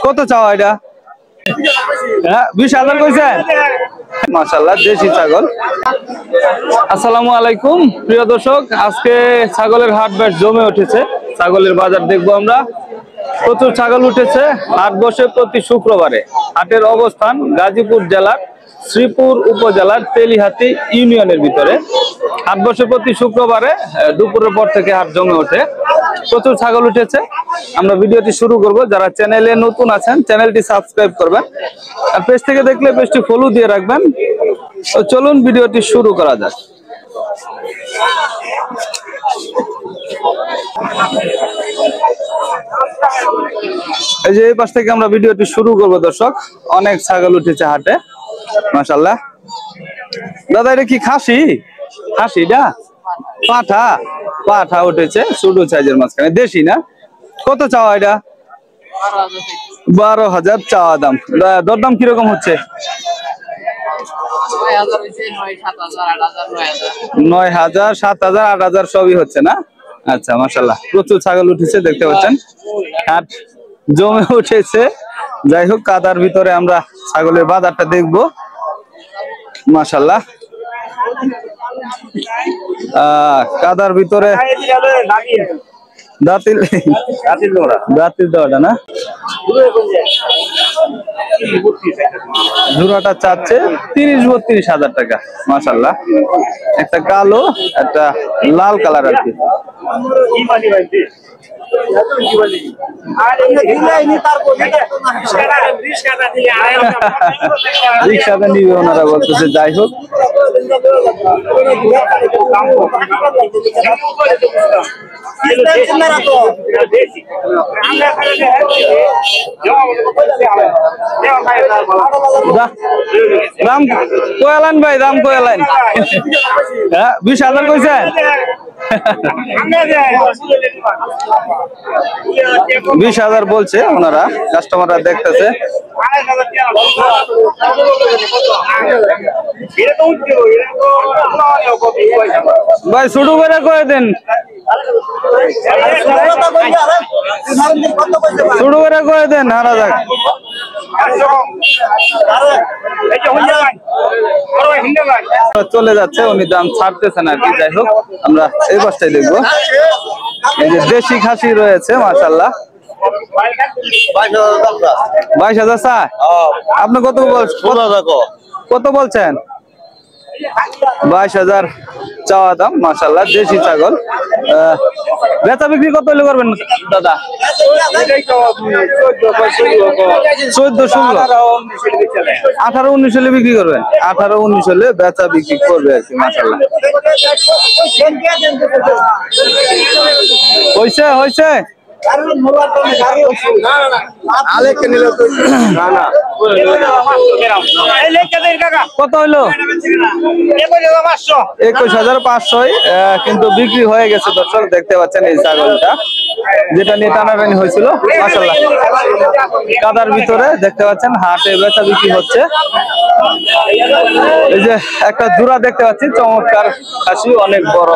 কত চাওয়া এটা? হ্যাঁ 20,000 কইছেন। মাশাআল্লাহ দেশি ছাগল। আসসালামু আলাইকুম প্রিয় দর্শক, আজকে ছাগলের হাট বেশ জমে উঠেছে। ছাগলের বাজার দেখবো আমরা। প্রচুর ছাগল উঠেছে। হাট বসে প্রতি শুক্রবারে। হাটের অবস্থান গাজীপুর জেলার শ্রীপুর উপজেলার তেলিহাতি ইউনিয়নের ভিতরে। হাট বসে প্রতি শুক্রবারে দুপুরের পর থেকে হাট জমে ওঠে। প্রচুর ছাগল উঠেছে। আমরা ভিডিওটি শুরু করব। যারা চ্যানেলে নতুন আছেন চ্যানেলটি সাবস্ক্রাইব করবেন, আর পেজ থেকে দেখলে পেজটি ফলো দিয়ে রাখবেন। তো চলুন ভিডিওটি শুরু করা যাক। এই যে এই পাশ থেকে আমরা ভিডিওটি শুরু করব দর্শক। অনেক ছাগল উঠেছে হাটে মাশাআল্লাহ। দাদা এটা কি খাসি? খাসিটা পাঠা? পাঠা উঠেছে ছোট সাইজের মাঝখানে, দেশি না? কত চাওয়া এটা? 12,000 চাওয়া দাম। দরদাম কিরকম হচ্ছে? 9,000, 7,000, 8,000 সবই হচ্ছে না? আচ্ছা মাশাআল্লাহ প্রচুর ছাগল উঠেছে দেখতে পাচ্ছেন। হাট জমে উঠেছে। যাই হোক কাদার ভিতরে আমরা ছাগলের বাজারটা দেখবো মাশাআল্লাহ। কাদার ভিতরে দাঁতিল দেওয়াটা না? জোড়াটা চাচ্ছে 30-32,000 টাকা মাশাআল্লাহ। একটা কালো একটা লাল কালার আর কি। রিক্সাতে নিবে ওনারা বলতেছে। যাই হোক দাম কয়ালেন ভাই, দাম কয়ালেন। হ্যাঁ 20,000 কইছেন। 20,000 বলছে ওনারা, কাস্টমাররা দেখতেছে। ভাই শুরু করে কয়ে দেন, শুরু করে কয়ে দেন। হারা যাক চলে যাচ্ছে, উনি দাম ছাড়তেছেন আর কি। যাই হোক আমরা এই পাশটাই দেখবো। এই যে দেশি খাসি রয়েছে মাশাআল্লাহ। 22,000 চা? আপনি কত কত বলছেন? 22,000 চাওয়া দাম মাশাআল্লাহ দেশি ছাগল। বেচা বিক্রি কত হলে করবেন দাদা? 14-16, 18-19 হলে বিক্রি করবেন। 18-19 হলে বেচা বিক্রি করবে আর কি মাশাআল্লাহ। হয়েছে হয়েছে কত হইলো? 21,500 কিন্তু বিক্রি হয়ে গেছে দর্শক দেখতে পাচ্ছেন। এই ছাগলটা যেটা নিয়ে টানাটানি হয়েছিল মাশাআল্লাহ কাদার ভিতরে দেখতে পাচ্ছেন হাটে বেচা বিক্রি হচ্ছে। এই যে একটা জোড়া দেখতে পাচ্ছি চমৎকার খাসি, অনেক বড়।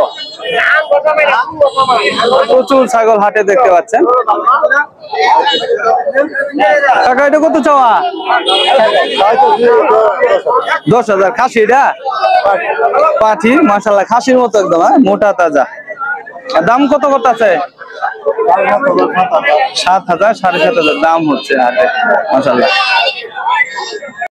প্রচুর ছাগল হাটে দেখতে পাচ্ছেন। কাকা এটা কত চাওয়া? 10,000 খাসি? এটা পাঠি মাশাআল্লাহ, খাসির মতো একদম মোটা তাজা। দাম কত কত আছে? 7,000, 7,500 দাম হচ্ছে হাটে মাশাআল্লাহ।